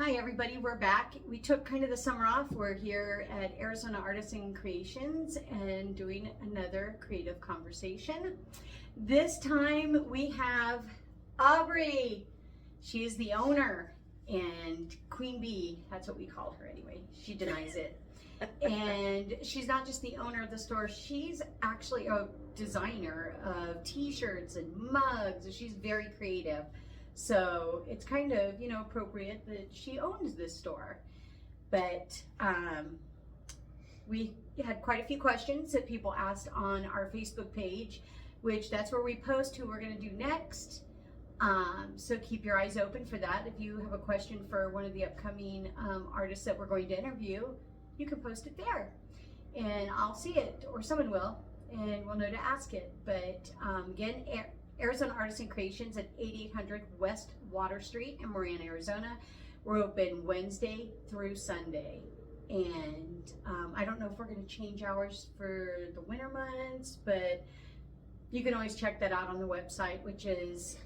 Hi everybody, we're back. We took kind of the summer off. We're here at Arizona Artisan Creations and doing another creative conversation. This time we have Aubrey. She is the owner and Queen Bee. That's what we call her anyway. She denies it. And she's not just the owner of the store, she's actually a designer of t-shirts and mugs. She's very creative. So it's kind of, appropriate that she owns this store. But we had quite a few questions that people asked on our Facebook page, which that's where we post who we're going to do next. So keep your eyes open for that. If you have a question for one of the upcoming artists that we're going to interview, you can post it there. And I'll see it, or someone will, and we'll know to ask it. But again, Arizona Artisan Creations at 8800 West Water Street in Marana, Arizona. We're open Wednesday through Sunday. And I don't know if we're going to change hours for the winter months, but you can always check that out on the website, which is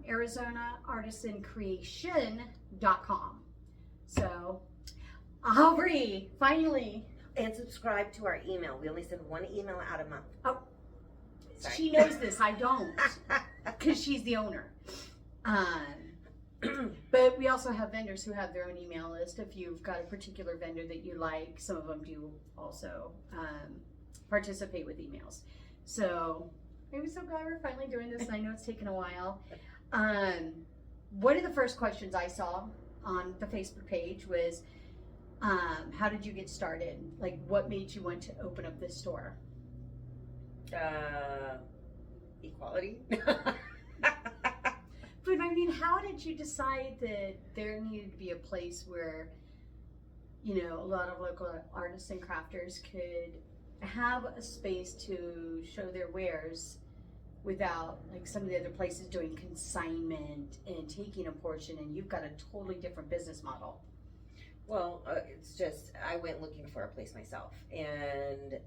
ArizonaArtisanCreation.com. So, Aubrey, finally. And subscribe to our email. We only send one email out a month. Oh. Sorry. She knows this, I don't, because she's the owner. But we also have vendors who have their own email list. If you've got a particular vendor that you like, some of them do also participate with emails. So I'm so glad we're finally doing this, and I know it's taken a while. One of the first questions I saw on the Facebook page was, how did you get started? Like, what made you want to open up this store? Equality. But I mean, how did you decide that there needed to be a place where, a lot of local artists and crafters could have a space to show their wares without, like, some of the other places doing consignment and taking a portion, and you've got a totally different business model? Well, it's just, I went looking for a place myself, and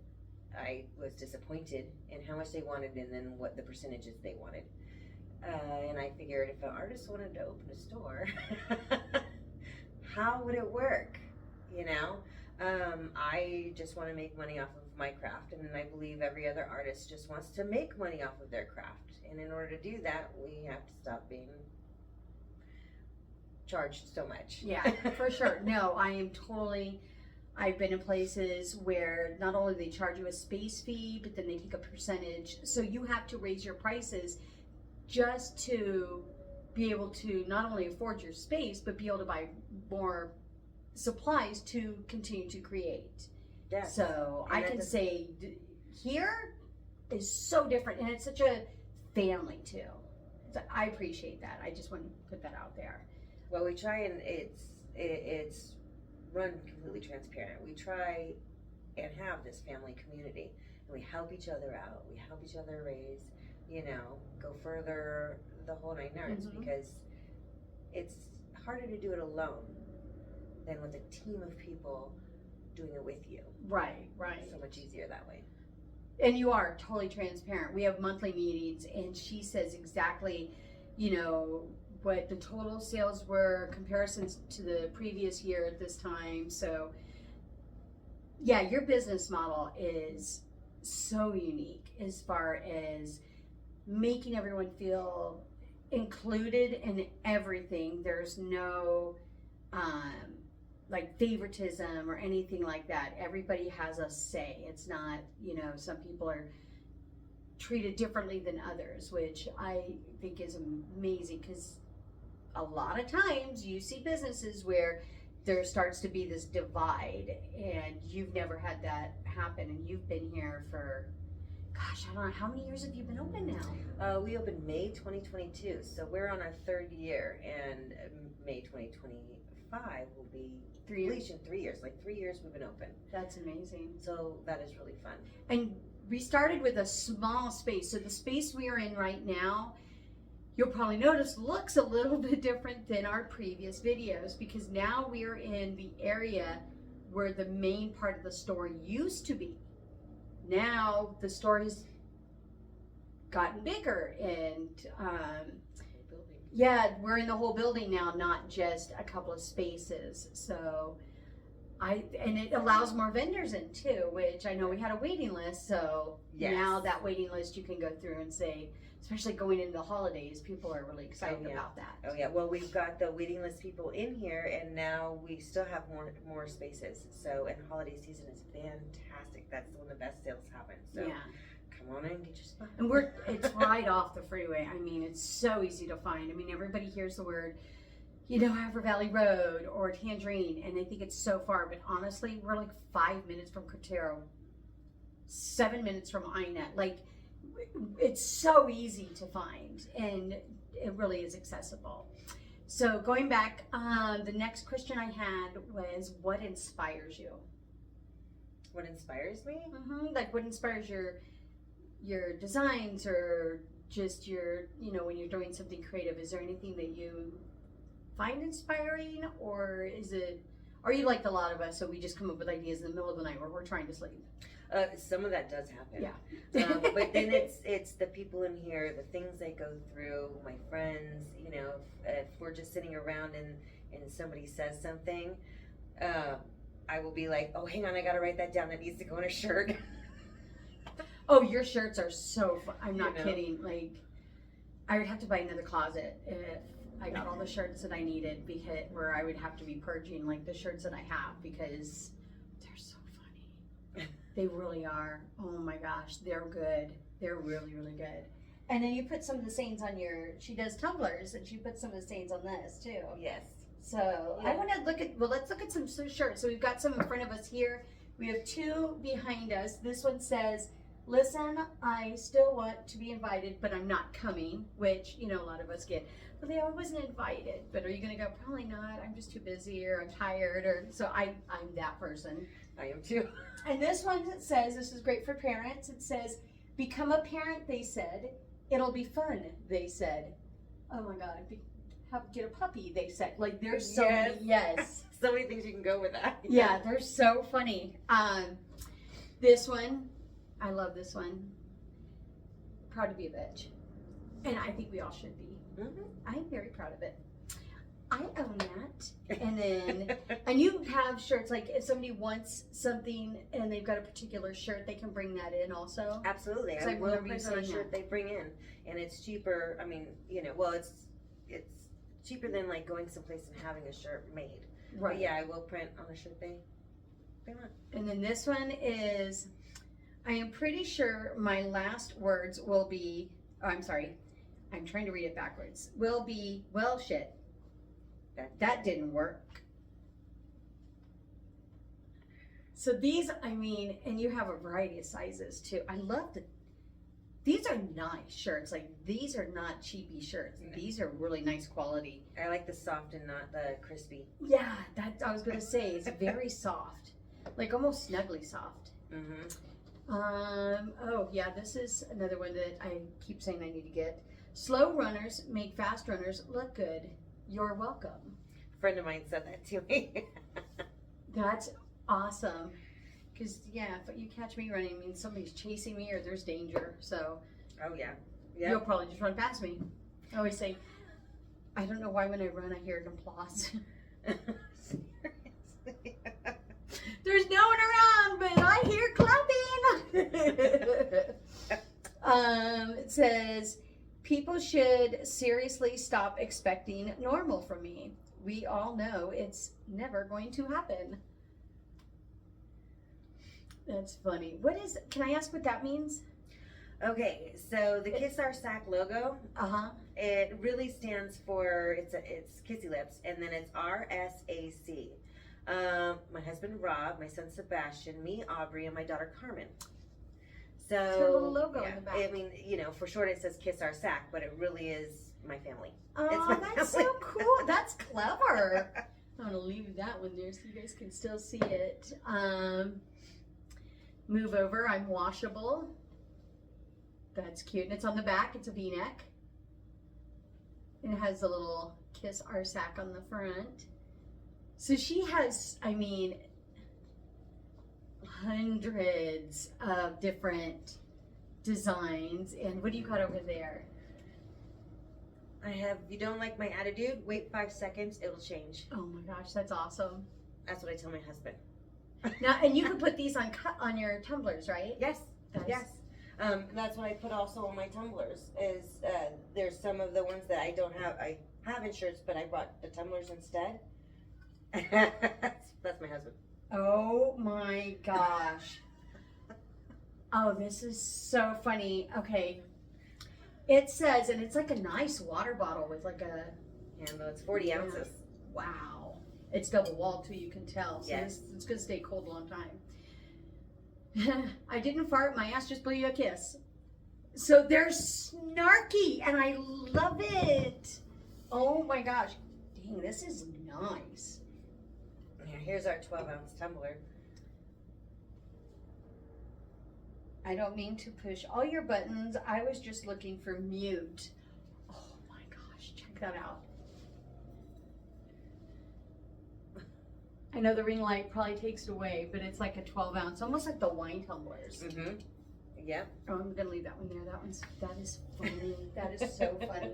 I was disappointed in how much they wanted and then what the percentages they wanted. And I figured if an artist wanted to open a store, how would it work? I just want to make money off of my craft, and I believe every other artist just wants to make money off of their craft. And in order to do that, we have to stop being charged so much. Yeah, for sure. No, I've been in places where not only they charge you a space fee, but then they take a percentage. So you have to raise your prices just to be able to not only afford your space, but be able to buy more supplies to continue to create. Yes. So I can say here is so different, and it's such a family too. So I appreciate that. I just want to put that out there. Well, we try, and it's run completely transparent. We try and have this family community, and we help each other out. We help each other raise, go further, the whole nine yards, because it's harder to do it alone than with a team of people doing it with you. Right. It's so much easier that way. And you are totally transparent. We have monthly meetings, and she says exactly, what the total sales were, comparisons to the previous year at this time. So yeah, your business model is so unique as far as making everyone feel included in everything. There's no like favoritism or anything like that. Everybody has a say. It's not, some people are treated differently than others, which I think is amazing, because a lot of times you see businesses where there starts to be this divide, and you've never had that happen, and you've been here for, gosh, I don't know, how many years have you been open now? We opened May 2022, so we're on our third year, and May 2025 will be 3 years. 3 years, like 3 years we've been open. That's amazing. So that is really fun. And we started with a small space, so the space we are in right now, you'll probably notice, looks a little bit different than our previous videos, because now we're in the area where the main part of the store used to be. Now the store has gotten bigger, and Yeah, we're in the whole building now, not just a couple of spaces. So and it allows more vendors in too, which I know we had a waiting list. So Yes. now that waiting list, you can go through and say, especially going into the holidays, people are really excited about that. Oh yeah, well we've got the waiting list people in here, and now we still have more spaces. So, and holiday season is fantastic. That's when the best sales happen. So Yeah. come on in, get your spot. And it's right off the freeway. I mean, it's so easy to find. I mean, everybody hears the word, Haver Valley Road or Tangerine, and they think it's so far. But honestly, we're like 5 minutes from Cotero, 7 minutes from INET. Like, it's so easy to find, and it really is accessible. So going back, the next question I had was, what inspires you? What inspires me? Like, what inspires your designs, or just your, when you're doing something creative? Is there anything that you find inspiring, or are you like a lot of us, so we just come up with ideas in the middle of the night where we're trying to sleep? Some of that does happen. Yeah. But then it's the people in here, the things they go through, my friends, if we're just sitting around and somebody says something, I will be like, oh, hang on, I gotta write that down. That needs to go in a shirt. Oh, your shirts are so fun. I'm not kidding. Like, I would have to buy another closet if I got all the shirts that I needed, because where I would have to be purging like the shirts that I have, because they're so funny. They really are. Oh my gosh, they're good. They're really, really good. And then you put some of the stains on she does tumblers, and she puts some of the stains on this too. Yes. So I want to let's look at some shirts. So we've got some in front of us here. We have two behind us. This one says, listen, I still want to be invited, but I'm not coming, which, a lot of us get. Well, I wasn't invited, but are you going to go? Probably not. I'm just too busy, or I'm tired, or so I'm that person. I am too. And this one says, this is great for parents. It says, become a parent, they said. It'll be fun, they said. Oh my God. Get a puppy, they said. Like, there's so many, yes. So many things you can go with that. Yeah, they're so funny. This one, I love this one. Proud to be a bitch. And I think we all should be. I'm very proud of it. I own that. And then, and you have shirts, like if somebody wants something and they've got a particular shirt, they can bring that in also. Absolutely. I will print on a shirt they bring in. And it's cheaper. I mean, it's cheaper than like going someplace and having a shirt made. Right. But yeah, I will print on a shirt they want. And then this one is, I am pretty sure my last words will be, I'm trying to read it backwards. Will be, well, shit. That didn't work. So these, and you have a variety of sizes too. I love these are nice shirts. Like, these are not cheapy shirts. These are really nice quality. I like the soft and not the crispy. Yeah, I was going to say, it's very soft. Like, almost snuggly soft. Oh yeah, this is another one that I keep saying I need to get. Slow runners make fast runners look good. You're welcome. A friend of mine said that to me. That's awesome. Because, if you catch me running, it means somebody's chasing me or there's danger. So, oh yeah. You'll probably just run past me. I always say, I don't know why when I run I hear an applause. Seriously. There's no one around, but I hear clapping. It says, people should seriously stop expecting normal from me. We all know it's never going to happen. That's funny. Can I ask what that means? Okay, so the Kiss Our Sack logo, it really stands for, it's Kissy Lips, and then it's RSAC. My husband Rob, my son Sebastian, me Aubrey, and my daughter Carmen. So it's her little logo in the back. I mean, for short it says Kiss Our Sack, but it really is my family. Oh, that's so cool. That's clever. I'm going to leave that one there so you guys can still see it. Move over. I'm washable. That's cute. And it's on the back. It's a V-neck. And it has a little Kiss Our Sack on the front. So she has, hundreds of different designs. And what do you got over there? If you don't like my attitude, wait 5 seconds, it'll change. Oh my gosh, that's awesome. That's what I tell my husband. Now, and you can put these on your tumblers, right? Yes, That's- yes. That's what I put also on my tumblers. Is there's some of the ones that I don't have. I have in shirts, but I brought the tumblers instead. That's my husband. Oh my gosh. Oh, this is so funny. Okay. It says, and it's like a nice water bottle with like a, And it's 40 ounces. wow. It's double walled too, you can tell. So Yes. it's going to stay cold a long time. I didn't fart, my ass just blew you a kiss. So they're snarky and I love it. Oh my gosh. Dang, this is nice. Yeah, here's our 12-ounce tumbler. I don't mean to push all your buttons. I was just looking for mute. Oh my gosh, check that out. I know the ring light probably takes it away, but it's like a 12-ounce, almost like the wine tumblers. Mm-hmm. Yep. Oh, I'm gonna leave that one there. That is funny. That is so funny.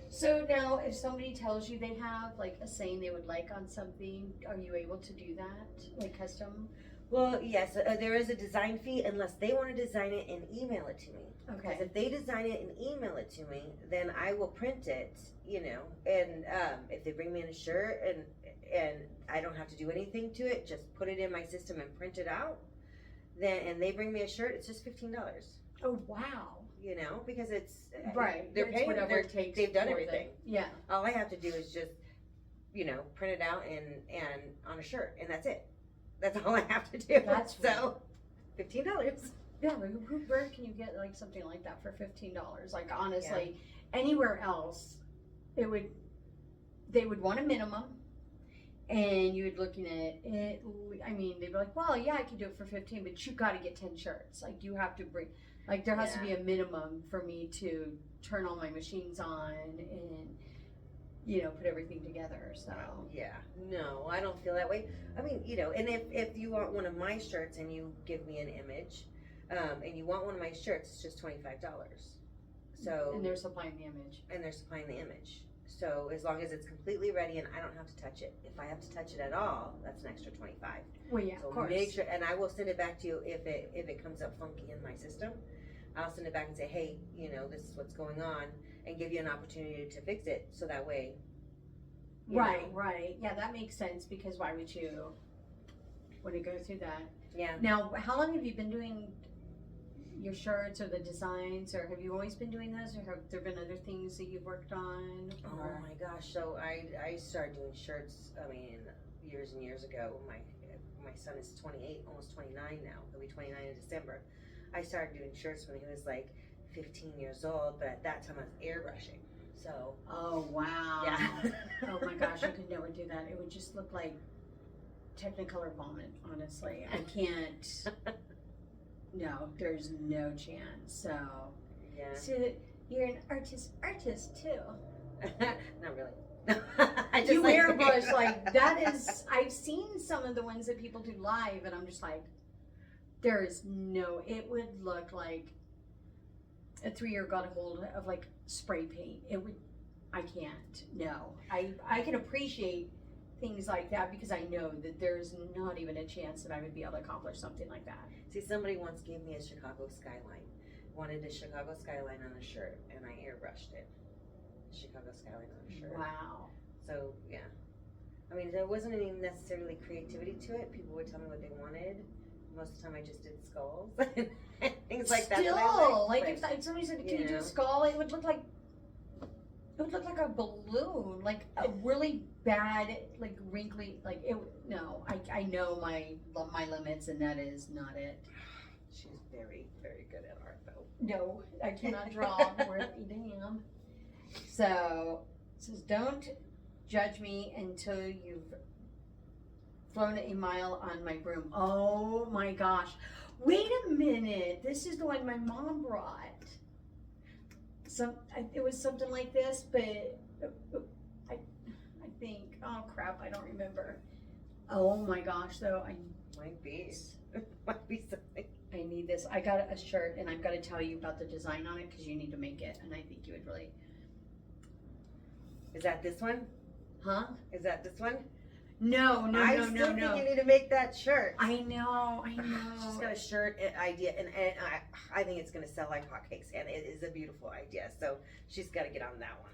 So now, if somebody tells you they have like a saying they would like on something, are you able to do that, like custom? Well, yes, there is a design fee unless they want to design it and email it to me. Because Okay. if they design it and email it to me, then I will print it, you know. And if they bring me in a shirt and I don't have to do anything to it, just put it in my system and print it out. And they bring me a shirt, it's just $15. Oh wow. You know, because it's Right. They're It's paying. whatever it takes. They've done for everything. Yeah. All I have to do is just, you know, print it out and on a shirt, and that's it. That's all I have to do. That's so $15. Yeah, where can you get like something like that for $15? Like honestly, anywhere else, they would want a minimum, and you would looking at it. I mean, they'd be like, well, yeah, I can do it for 15, but you got to get 10 shirts. Like you have to bring, like there has to be a minimum for me to turn all my machines on and you know put everything together. So Yeah, no, I don't feel that way. I mean, you know, and if you want one of my shirts and you give me an image, and you want one of my shirts, it's just $25. So and they're supplying the image. and they're supplying the image. So as long as it's completely ready and I don't have to touch it. If I have to touch it at all, that's an extra $25. Well, yeah, So of course. make sure, and I will send it back to you if it comes up funky in my system. I'll send it back and say, hey, you know, this is what's going on, and give you an opportunity to fix it. So that way, you Right, know. right. Yeah, that makes sense because why would you want to go through that? Yeah. Now, how long have you been doing your shirts or the designs, or have you always been doing those, or have there been other things that you've worked on? Oh Or? my gosh! So I started doing shirts. I mean, years and years ago. My son is 28, almost 29 now. He'll be 29 in December. I started doing shirts when he was like 15 years old, but at that time I was airbrushing. So Oh wow! yeah. Oh my gosh, I could never do that. It would just look like Technicolor vomit. Honestly, I can't. No, there's no chance. So, Yeah. so you're an artist too. Not really. I just You like airbrush like that is. I've seen some of the ones that people do live, and I'm just like, there is no. It would look like a 3-year got a hold of like spray paint. It would. I can't. No. I can appreciate things like that because I know that there's not even a chance that I would be able to accomplish something like that. See, somebody once gave me a Chicago skyline. Wanted a Chicago skyline on a shirt, and I airbrushed it. Chicago skyline on a shirt. Wow. So yeah, I mean, there wasn't any necessarily creativity to it. People would tell me what they wanted. Most of the time, I just did skulls and things like that. Still, that I like liked, if somebody said, "Can you do know. a skull?" It would look like a balloon, like a really bad, like wrinkly, like it. No, I know my limits, and that is not it. She's very, very good at art, though. No, I cannot draw worth eating ham. So it says, don't judge me until you've flown a mile on my broom. Oh my gosh. Wait a minute. This is the one my mom brought. It was something like this, but I think, oh crap, I don't remember. Oh my gosh, though, Might be. Might be something. I need this. I got a shirt, and I've got to tell you about the design on it because you need to make it, and I think you would really Is that this one? Huh? Is that this one? No. I still think you need to make that shirt. I know. She's got a shirt idea, and I think it's going to sell like hotcakes, and it is a beautiful idea. So she's got to get on that one.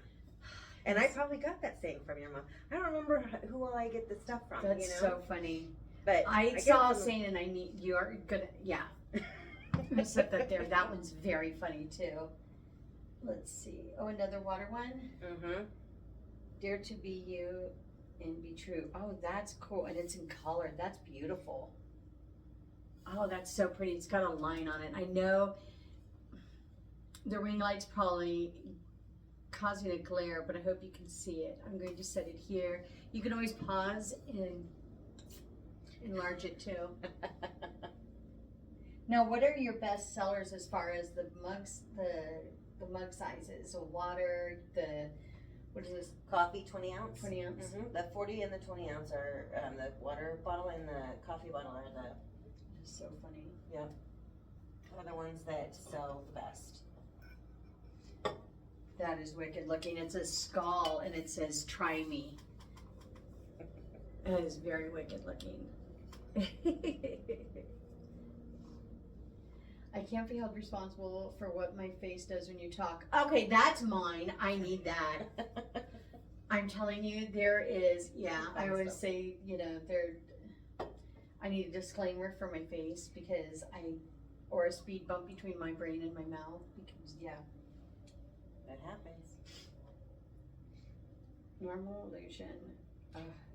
And I probably got that saying from your mom. I don't remember who all I get the stuff from. That's you know? so funny. But I saw a saying, and you are gonna, yeah. I set that there. That one's very funny too. Let's see. Oh, another water one. Mm-hmm. Dare to be you and be true. Oh, that's cool, and it's in color. That's beautiful. Oh, that's so pretty. It's got a line on it. I know the ring light's probably causing a glare, but I hope you can see it. I'm going to set it here. You can always pause and enlarge it too. Now, what are your best sellers as far as the mugs, the mug sizes? So water, what is this? Coffee, 20 ounce. 20 ounce. Mm-hmm. The 40 and the 20 ounce are the water bottle, and the coffee bottle are the. That's so funny. Yep. Are the ones that sell the best. That is wicked looking. It's a skull and it says "Try me." It is very wicked looking. I can't be held responsible for what my face does when you talk. Okay, that's mine. I need that. I'm telling you, there is, I always say, I need a disclaimer for my face because or a speed bump between my brain and my mouth because, That happens. Normal illusion.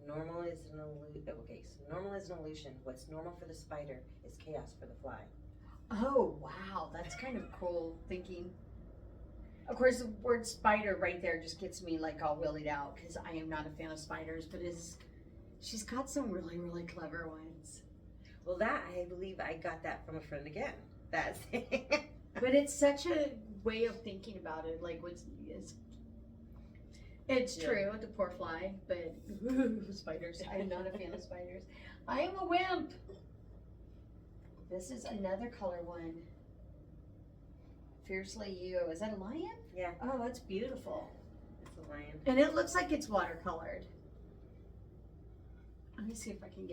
Normal is an illusion. Okay, so normal is an illusion. What's normal for the spider is chaos for the fly. Oh, wow. That's kind of cool thinking. Of course, the word spider right there just gets me like all willied out because I am not a fan of spiders, but she's got some really, really clever ones. Well, I believe I got that from a friend again. That's But it's such a way of thinking about it. Like, it's true, the poor fly, but spiders. I am not a fan of spiders. I am a wimp. This is another color one. Fiercely You. Is that a lion? Yeah. Oh, that's beautiful. It's a lion. And it looks like it's watercolored. Let me see if I can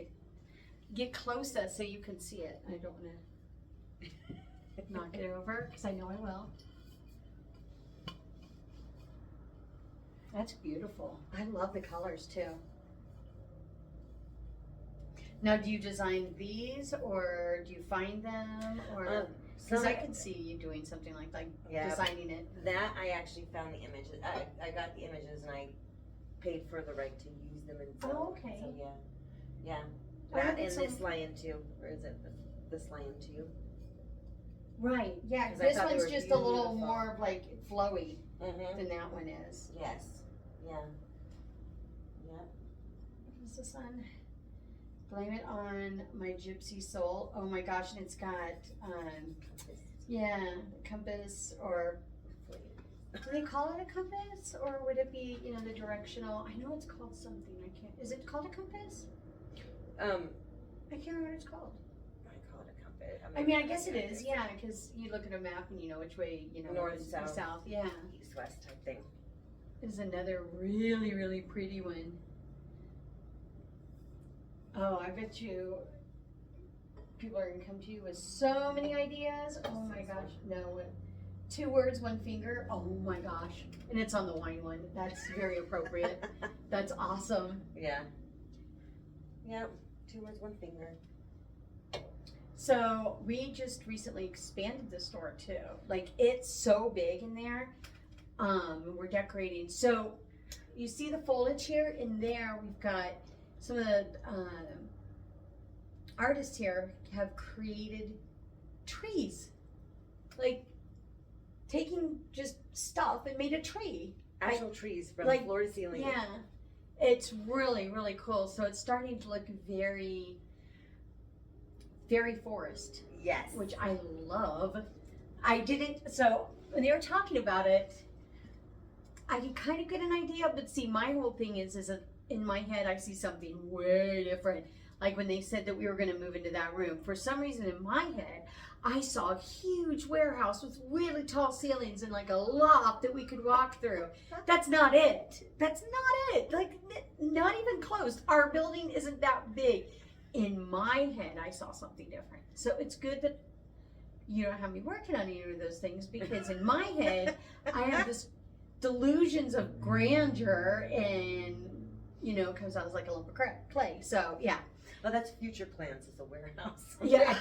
get closer so you can see it. I don't want to knock it over because I know I will. That's beautiful. I love the colors too. Now, do you design these or do you find them? Or because I could see you doing something like designing it. That I actually found the images. I got the images and I paid for the right to use them. And Oh, okay. So yeah. I That did and some- this lion too. Or is it this lion too? Right. Yeah. 'Cause I This thought they one's were just a little beautiful. more of like flowy Mm-hmm. than that one is. Yes. Yeah. Yeah. What is this one? Blame it on my gypsy soul. Oh my gosh, and it's got compass, or do they call it a compass, or would it be the directional? I know it's called something. Is it called a compass? I can't remember what it's called. I call it a compass. I mean, I guess it is, yeah, because you look at a map and you know which way, North, is south. Yeah. East, west type thing. This is another really, really pretty one. Oh, I bet you people are gonna come to you with so many ideas. Oh my gosh, no. 2 words, 1 finger. Oh my gosh. And it's on the wine one. That's very appropriate. That's awesome. Yeah. Yep. 2 words, 1 finger. So we just recently expanded the store too. Like, it's so big in there. We're decorating. So you see the foliage here? In there we've got some of the artists here have created trees. Like, taking just stuff and made a tree. Actual trees from like, floor to ceiling. Yeah. It's really, really cool. So it's starting to look very, very forest. Yes. Which I love. So when they were talking about it, I could kind of get an idea, but see, my whole thing is in my head, I see something way different. like when they said that we were going to move into that room, for some reason in my head, I saw a huge warehouse with really tall ceilings and like a loft that we could walk through. That's not it. That's not it. Like, not even close. Our building isn't that big. In my head, I saw something different. So it's good that you don't have me working on either of those things, because in my head, I have this delusions of grandeur, and it comes out as like a lump of clay. So yeah. Well, that's future plans as a warehouse. Yeah.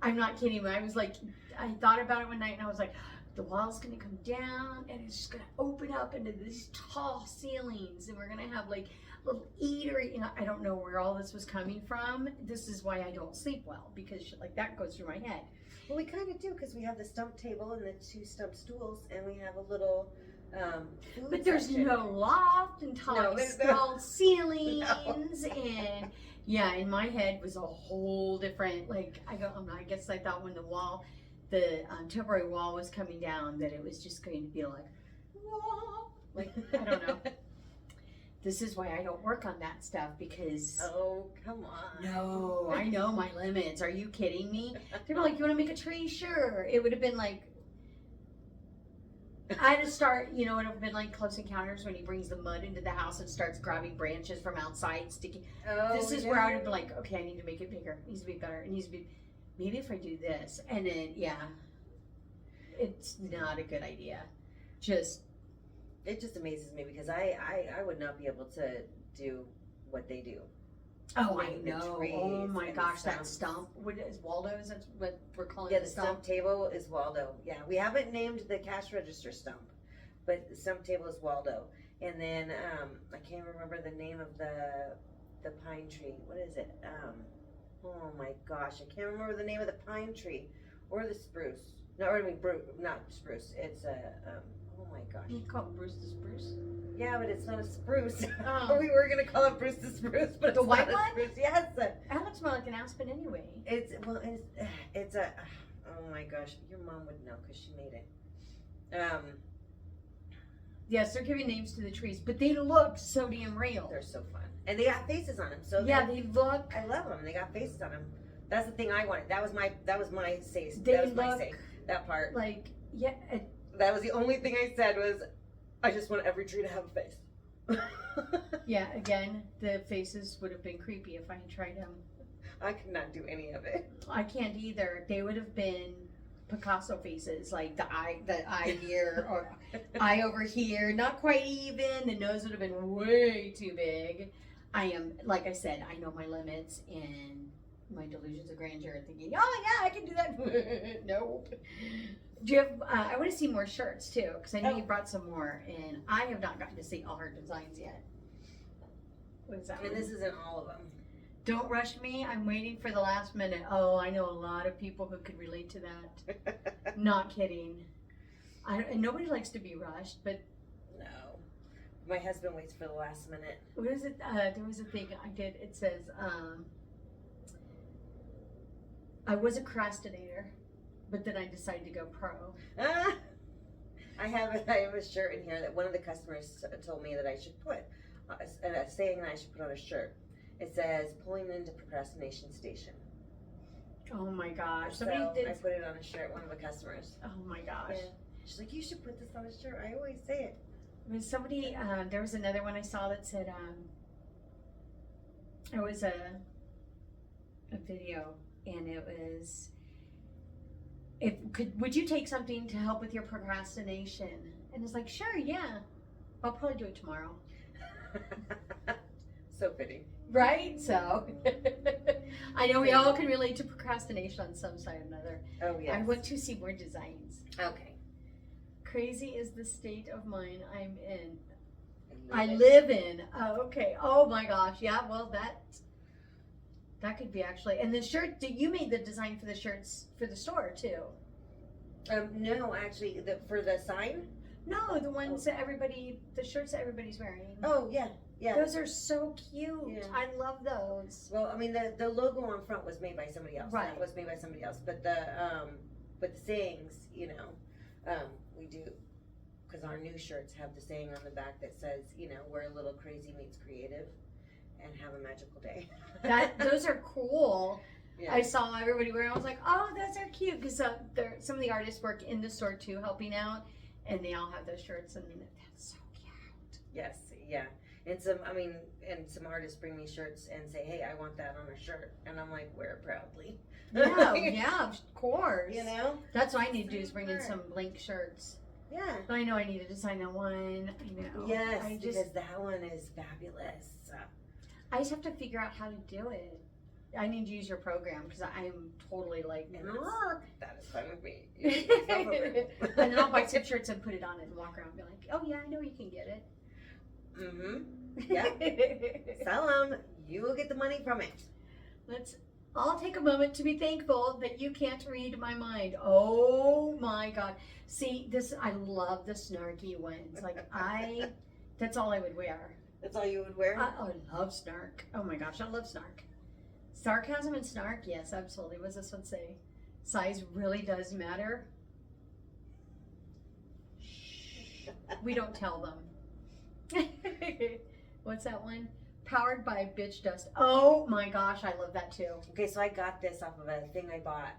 I'm not kidding. I was like, I thought about it one night and I was like, the wall's going to come down and it's just going to open up into these tall ceilings, and we're going to have like little eatery. I don't know where all this was coming from. This is why I don't sleep well, because shit like that goes through my head. Well, we kind of do, because we have the stump table and the 2 stump stools, and we have a little food but there's section. no loft and tall ceilings. No. And yeah, in my head was a whole different, like, I guess I thought when the temporary wall was coming down, that it was just going to be like, whoa, like, I don't know. This is why I don't work on that stuff, because Oh, come on. no, I know my limits. Are you kidding me? They were like, you want to make a tree? Sure. It would have been like, I had to start, it would have been like Close Encounters when he brings the mud into the house and starts grabbing branches from outside, sticking. Oh, This is where I would have been like, okay, I need to make it bigger. It needs to be better. It needs to be, maybe if I do this. And then, yeah, it's not a good idea. It just amazes me, because I would not be able to do what they do. Oh, I Like the know. trees Oh my and gosh, the that stumps. stump. What is Waldo's? That's what we're calling Yeah, the the stump table is Waldo. Yeah, we haven't named the cash register stump, but the stump table is Waldo. And then I can't remember the name of the pine tree. What is it? Oh my gosh, I can't remember the name of the pine tree or the spruce. No, I mean not spruce. It's a oh my gosh. You call it Bruce the Spruce? Yeah, but it's not a spruce. Oh. We were gonna call it Bruce the spruce, but The it's white not one? a spruce. Yes. That looks more like an aspen anyway. It's a oh my gosh, your mom would know because she made it. Yes, they're giving names to the trees, but they look so damn real. They're so fun, and they got faces on them. So Yeah, they look. I love them. They got faces on them. That's the thing I wanted. That was my say. They That was my look say. That part. like, yeah. That was the only thing I said was, I just want every tree to have a face. Yeah, again, the faces would have been creepy if I had tried them. I could not do any of it. I can't either. They would have been Picasso faces, like the eye here or eye over here, not quite even. The nose would have been way too big. Like I said, I know my limits and my delusions of grandeur, thinking, oh yeah, I can do that. Nope. Do you have? I want to see more shirts too, because I know you brought some more, and I have not gotten to see all her designs yet. What is that? And this isn't all of them. Don't rush me. I'm waiting for the last minute. Oh, I know a lot of people who could relate to that. Not kidding. And nobody likes to be rushed, but No. My husband waits for the last minute. what is it? There was a thing I did. It says, I was a procrastinator, but then I decided to go pro. I have a shirt in here that one of the customers told me that I should put, a saying that I should put on a shirt. It says, pulling into procrastination station. Oh my gosh. So Somebody did. I put it on a shirt, one of the customers. Oh my gosh. Yeah. She's like, you should put this on a shirt. I always say it. When somebody, there was another one I saw that said, it was a video, and it was, would you take something to help with your procrastination? And it's like, sure, yeah. I'll probably do it tomorrow. So fitting. Right? So, I know we all can relate to procrastination on some side or another. Oh, yes. I want to see more designs. Okay. Crazy is the state of mind I'm in. I I live in. Oh, okay. Oh my gosh. Yeah. Well, that could be actually. And the shirt. You made the design for the shirts for the store too. No, actually, for the sign. No, the ones that the shirts that everybody's wearing. Oh yeah, yeah. Those are so cute. Yeah. I love those. Well, I mean, the logo on front was made by somebody else. Right. That was made by somebody else. But the sayings, we do, because our new shirts have the saying on the back that says, we're a little crazy meets creative, and have a magical day. Those are cool. Yeah. I saw everybody wearing. I was like, oh, those are cute because some of the artists work in the store too, helping out, and they all have those shirts, and that's so cute. Yes, yeah. And some artists bring me shirts and say, hey, I want that on a shirt. And I'm like, wear it proudly. Yeah, yeah, of course. You know? That's what I need to do is bring in some blank shirts. Yeah. But I know I need to design that one. I know. Yes, because that one is fabulous. I just have to figure out how to do it. I need to use your program because I'm totally like, that is fun with me. and then I'll buy some shirts and put it on it and walk around and be like, oh yeah, I know you can get it. Mm-hmm. Yeah. Sell them. You will get the money from it. I'll take a moment to be thankful that you can't read my mind. Oh my God. See, I love the snarky ones. Like that's all I would wear. That's all you would wear? I love snark. Oh my gosh, I love snark. Sarcasm and snark, yes, absolutely. What does this one say? Size really does matter. Shh. We don't tell them. What's that one? Powered by bitch dust. Oh my gosh, I love that too. Okay, so I got this off of a thing I bought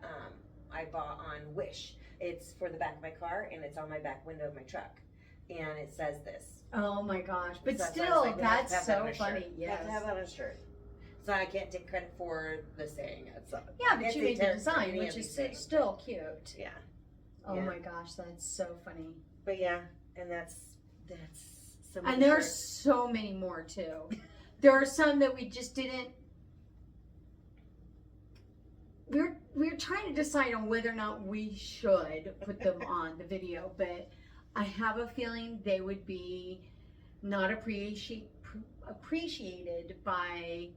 on Wish. It's for the back of my car, and it's on my back window of my truck. And it says this. Oh my gosh. But so still, like, that's so funny. Yes. You have to have that on a shirt. So I can't take credit for the saying. Yeah, but you made the design, which is still cute. Yeah. Oh my gosh, that's so funny. But yeah, and that's so many. And there are so many more too. There are some that we just didn't. We're trying to decide on whether or not we should put them on the video, but I have a feeling they would be not appreciated by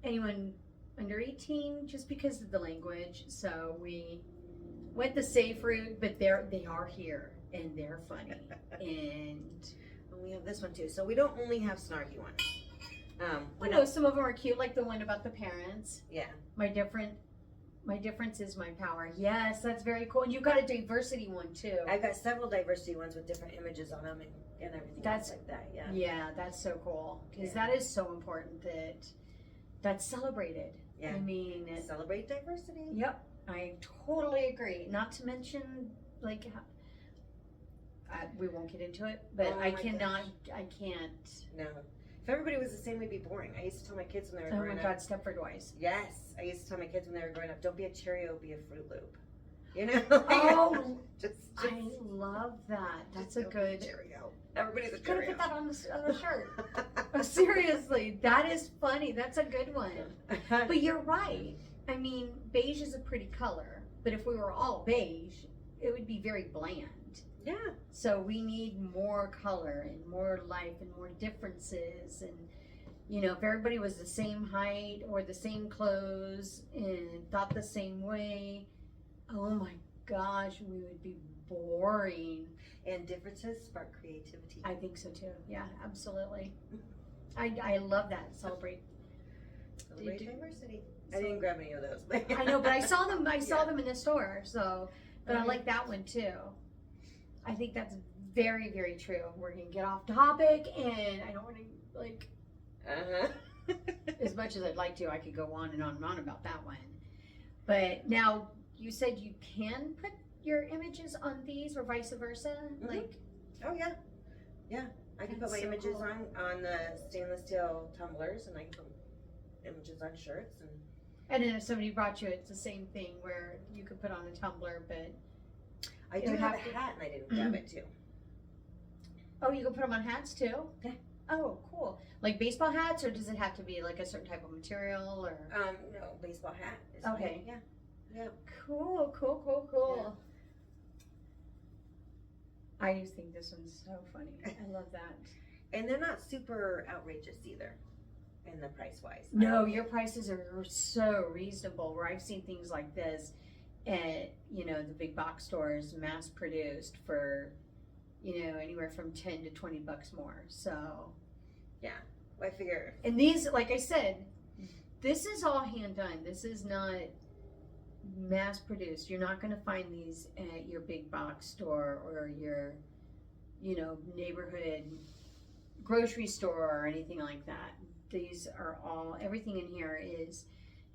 anyone under 18 just because of the language. So we went the safe route, but they are here and they're funny. And we have this one too. So we don't only have snarky ones. I know some of them are cute, like the one about the parents. Yeah. My difference is my power. Yes, that's very cool. And you've got a diversity one too. I've got several diversity ones with different images on them and everything else like that. Yeah. Yeah, that's so cool because that is so important that's celebrated. Yeah. I mean, celebrate diversity. Yep, I totally agree. Not to mention, like, we won't get into it, but I can't. No. If everybody was the same, we'd be boring. I used to tell my kids when they were growing up. Oh my God, Stepford Wise. Yes. I used to tell my kids when they were growing up, don't be a Cheerio, be a Fruit Loop. You know? Oh, I love that. That's a good. Cheerio. Everybody's a Cheerio. Gotta put that on the shirt. Oh, seriously, that is funny. That's a good one. But you're right. I mean, beige is a pretty color, but if we were all beige, it would be very bland. Yeah. So we need more color and more life and more differences. And, you know, if everybody was the same height or the same clothes and thought the same way, oh my gosh, we would be boring. And differences spark creativity. I think so too. Yeah, absolutely. I love that. Celebrate diversity. I didn't grab any of those. I know, but I saw them. I saw them in the store. So, but I like that one too. I think that's very, very true. We're gonna get off topic, and I don't want to like. As much as I'd like to, I could go on and on and on about that one. But now you said you can put your images on these, or vice versa. Mm-hmm. Like, oh yeah, yeah. I can put my images on the stainless steel tumblers, and I can put images on shirts. And then if somebody brought you, it's the same thing where you could put on a tumbler, but. I do have a hat, and I didn't grab it too. Oh, you can put them on hats too? Yeah. Oh, cool. Like baseball hats, or does it have to be like a certain type of material, or? No, baseball hat. Okay. Fine. Yeah. Yeah. Cool. Yeah. I just think this one's so funny. I love that. And they're not super outrageous either, in the price wise. No, your prices are so reasonable. Where I've seen things like this at, you know, the big box stores, mass produced for, you know, anywhere from $10 to $20 more. So, yeah, I figure. And these, like I said, this is all hand done. This is not mass produced. You're not going to find these at your big box store or your, you know, neighborhood grocery store or anything like that. these are all, everything in here is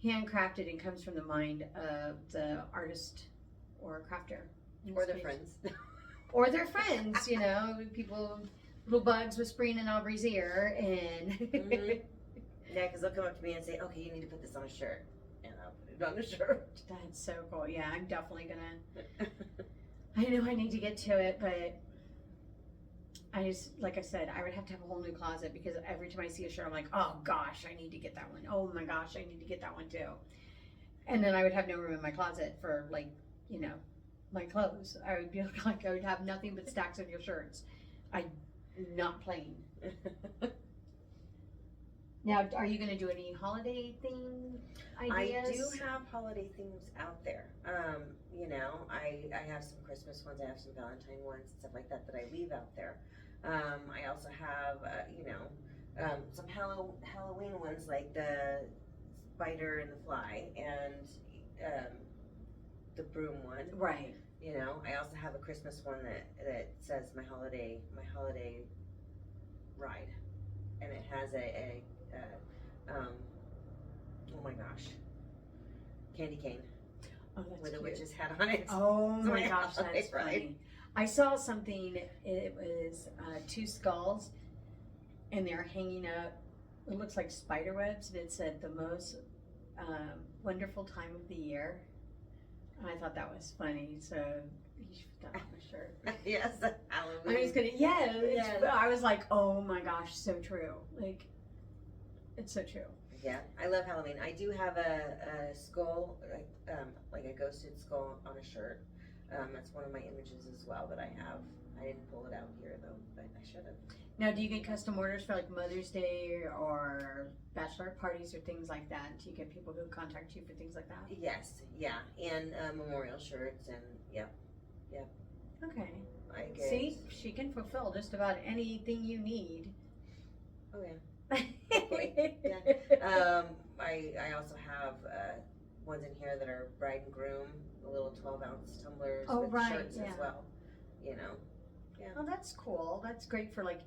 handcrafted and comes from the mind of the artist or crafter. Or their friends. Or their friends, you know, people, little bugs whispering in Aubrey's ear, and Mm-hmm. Yeah, because they'll come up to me and say, okay, you need to put this on a shirt. And I'll put it on a shirt. That's so cool. Yeah, I'm definitely gonna, I know I need to get to it, but I just, like I said, I would have to have a whole new closet, because every time I see a shirt, I'm like, oh gosh, I need to get that one. Oh my gosh, I need to get that one too. And then I would have no room in my closet for, like, you know, my clothes. I would be like, I would have nothing but stacks of your shirts. Not playing. Now, are you going to do any holiday theme ideas? I do have holiday themes out there. You know, I have some Christmas ones, I have some Valentine ones, and stuff like that I leave out there. I also have, you know, some Halloween ones, like the spider and the fly, and the broom one. Right. You know, I also have a Christmas one that says my holiday ride, and it has oh my gosh, candy cane. Oh, that's with a cute. witch's hat on it. Oh So my my gosh, that's holiday funny. ride. I saw something, it was two skulls, and they're hanging up, it looks like spider webs, and it said the most wonderful time of the year. And I thought that was funny, so you should put that on my shirt. Yes, Halloween. I was gonna, I was like, oh my gosh, so true. Like, it's so true. Yeah, I love Halloween. I do have a skull, like a ghosted skull on a shirt. That's one of my images as well that I have. I didn't pull it out here though, but I should have. Now, do you get custom orders for like Mother's Day or bachelor parties or things like that? Do you get people who contact you for things like that? Yes, yeah, and memorial shirts, and yeah. Okay. I get. See, she can fulfill just about anything you need. Oh yeah. Hopefully, yeah. I also have ones in here that are bride and groom, the little 12-ounce tumblers with shirts as well. You know. Yeah. Oh, that's cool. That's great for like,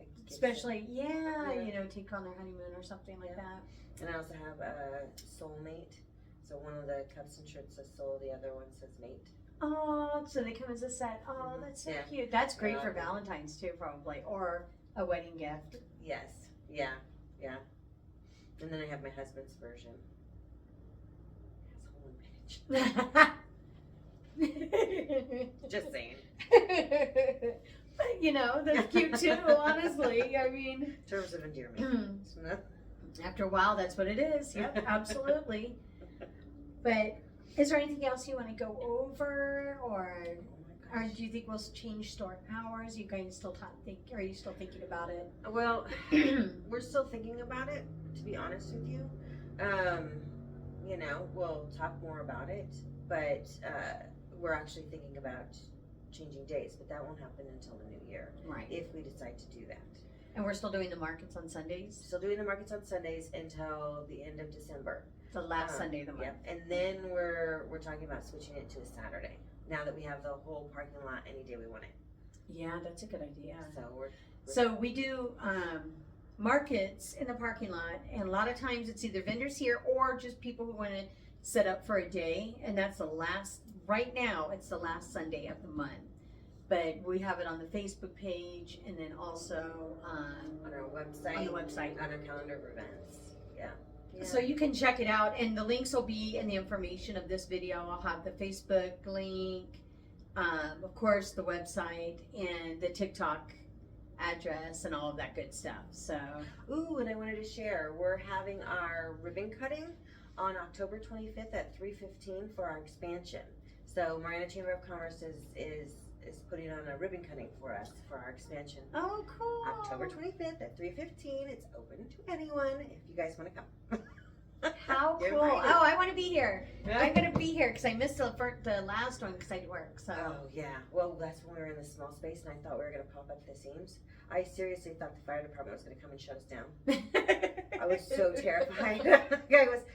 I get especially Yeah. you know, take on their honeymoon or something like that. And I also have a soulmate. So one of the cups and shirts says soul, the other one says mate. Oh, so they come as a set. Oh, that's so cute. That's great for Valentine's too, probably, or a wedding gift. Yes. Yeah. Yeah. And then I have my husband's version. Asshole bitch. Just saying. But you know, that's cute too, honestly. I mean, Terms of endearment. after a while, that's what it is. Yep, absolutely. But is there anything else you want to go over, or do you think we'll change store hours? You guys still think? Are you still thinking about it? Well, we're still thinking about it, to be honest with you. You know, we'll talk more about it, but we're actually thinking about changing days, but that won't happen until the new year, Right. if we decide to do that. And we're still doing the markets on Sundays. Still doing the markets on Sundays until the end of December. The last Sunday of the month. Yep. And then we're talking about switching it to a Saturday. Now that we have the whole parking lot any day we want it. Yeah, that's a good idea. So So we do markets in the parking lot, and a lot of times it's either vendors here or just people who want to set up for a day, and that's right now it's the last Sunday of the month. But we have it on the Facebook page, and then also on our website. On the website. On our calendar of events. Yeah. So you can check it out, and the links will be in the information of this video. I'll have the Facebook link, of course the website, and the TikTok address, and all of that good stuff. So, ooh, and I wanted to share, we're having our ribbon cutting on October 25th at 3:15 for our expansion. So Marana Chamber of Commerce is putting on a ribbon cutting for us for our expansion. oh, cool. October 25th at 3:15. It's open to anyone if you guys want to come. How You're cool. invited. Oh, I want to be here. I'm going to be here because I missed the last one because I had to work. So. Oh, yeah. Well, that's when we were in the small space, and I thought we were going to pop up the seams. I seriously thought the fire department was going to come and shut us down. I was so terrified.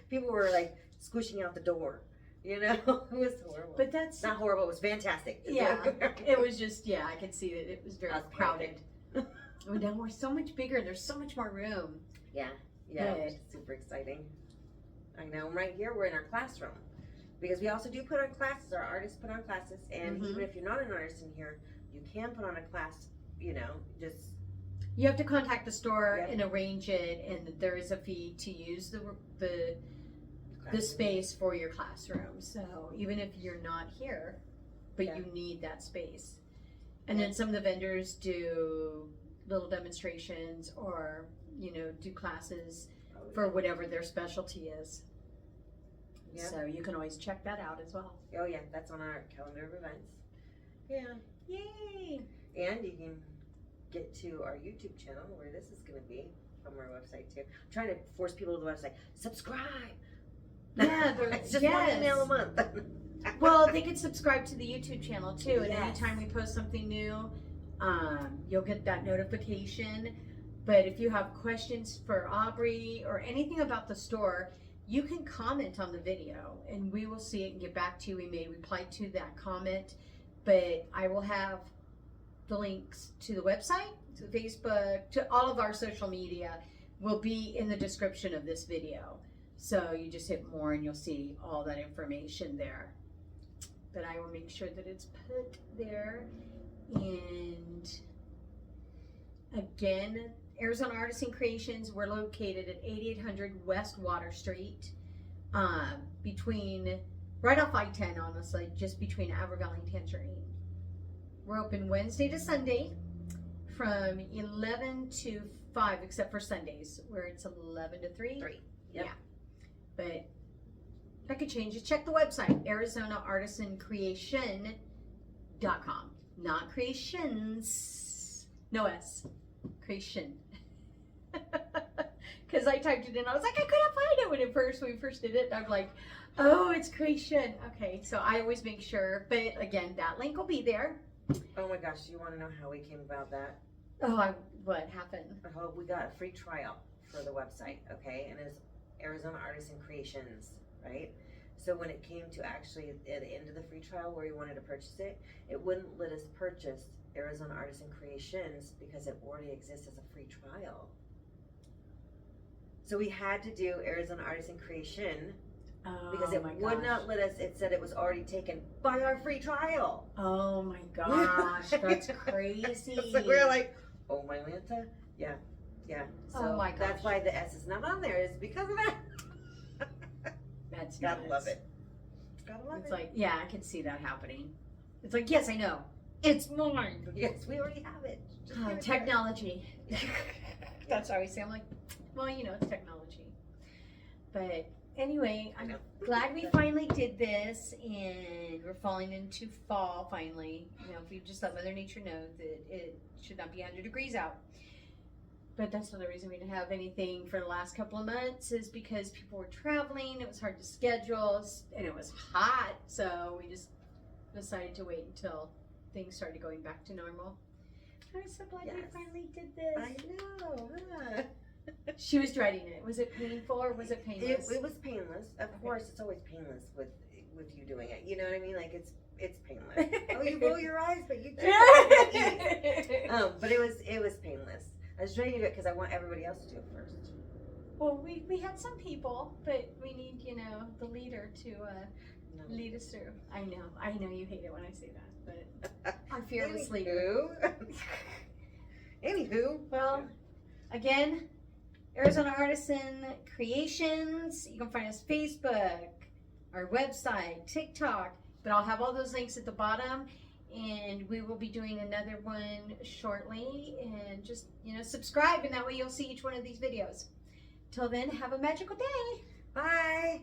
People were like squishing out the door. You know, it was horrible. But that's not horrible. It was fantastic. Yeah, it was just I could see that it was very crowded. Perfect. Now we're so much bigger. There's so much more room. Yeah, Yeah, But- which is super exciting. I know. Right here, we're in our classroom. Because we also do put on classes. Our artists put on classes. And Mhm. even if you're not an artist in here, you can put on a class, you know, just... You have to contact the store Yep. and arrange it, and there is a fee to use the class. space for your classroom. So even if you're not here, but Yeah. you need that space. And then some of the vendors do little demonstrations or, you know, do classes for whatever their specialty is. Yeah. So you can always check that out as well. Oh, yeah. That's on our calendar of events. Yeah. Yay! And you can get to our YouTube channel where this is going to be from our website too. I'm trying to force people to the website. Subscribe. Yeah, it's just one yes. email a month. Well, they can subscribe to the YouTube channel too, and Yes. anytime we post something new, you'll get that notification. But if you have questions for Aubrey or anything about the store, you can comment on the video, and we will see it and get back to you. We may reply to that comment, but I will have the links to the website, to Facebook, to all of our social media will be in the description of this video. So you just hit more and you'll see all that information there. But I will make sure that it's put there. And again, Arizona Artisan Creations, we're located at 8800 West Water Street, right off I-10, honestly, just between Aubrey and Tangerine. We're open Wednesday to Sunday from 11 to 5, except for Sundays, where it's 11 to 3. 3. Yep. Yeah. But that could change. Just check the website, ArizonaArtisanCreation.com. Not creations. No S. Creation. Because I typed it in. I was like, I couldn't find it when we first did it. I'm like, oh, it's creation. Okay, so I always make sure. But again, that link will be there. Oh my gosh, do you want to know how we came about that? Oh, what happened? Oh, we got a free trial for the website, okay? And it's Arizona Artisan Creations, right? So when it came to actually at the end of the free trial where we wanted to purchase it, it wouldn't let us purchase Arizona Artisan Creations because it already exists as a free trial. So we had to do Arizona Artisan Creation because it would not let us. It said it was already taken by our free trial. Oh my gosh, that's crazy. So we're like, oh my Lanta, yeah. So Oh my that's gosh. why the S is not on there. Is because of that. That's Gotta nuts. love it. Gotta love It's it. like, yeah, I can see that happening. It's like, yes, I know. It's mine. Yes, we already have it. Just give it to us. Technology. That's how we say. I'm like, well, you know, it's technology. But anyway, I I'm know. glad we finally did this, and we're falling into fall finally. You know, if we just let Mother Nature know that it should not be 100 degrees out. But that's not the reason we didn't have anything for the last couple of months, is because people were traveling. It was hard to schedule, and it was hot. So we just decided to wait until things started going back to normal. I'm so glad we Yes. finally did this. I know. Huh? She was dreading it. Was it painful or was it painless? It was painless. Of course, it's always painless with you doing it. You know what I mean? Like it's painless. Oh, you roll your eyes, but you do. But it was painless. I was trying to do it because I want everybody else to do it first. Well, we had some people, but we need, you know, the leader to No. lead us through. I know you hate it when I say that, but our fearless leader. Anywho. Well, again, Arizona Artisan Creations. You can find us Facebook, our website, TikTok, but I'll have all those links at the bottom. And we will be doing another one shortly. And just, you know, subscribe, and that way you'll see each one of these videos. Till then, have a magical day. Bye.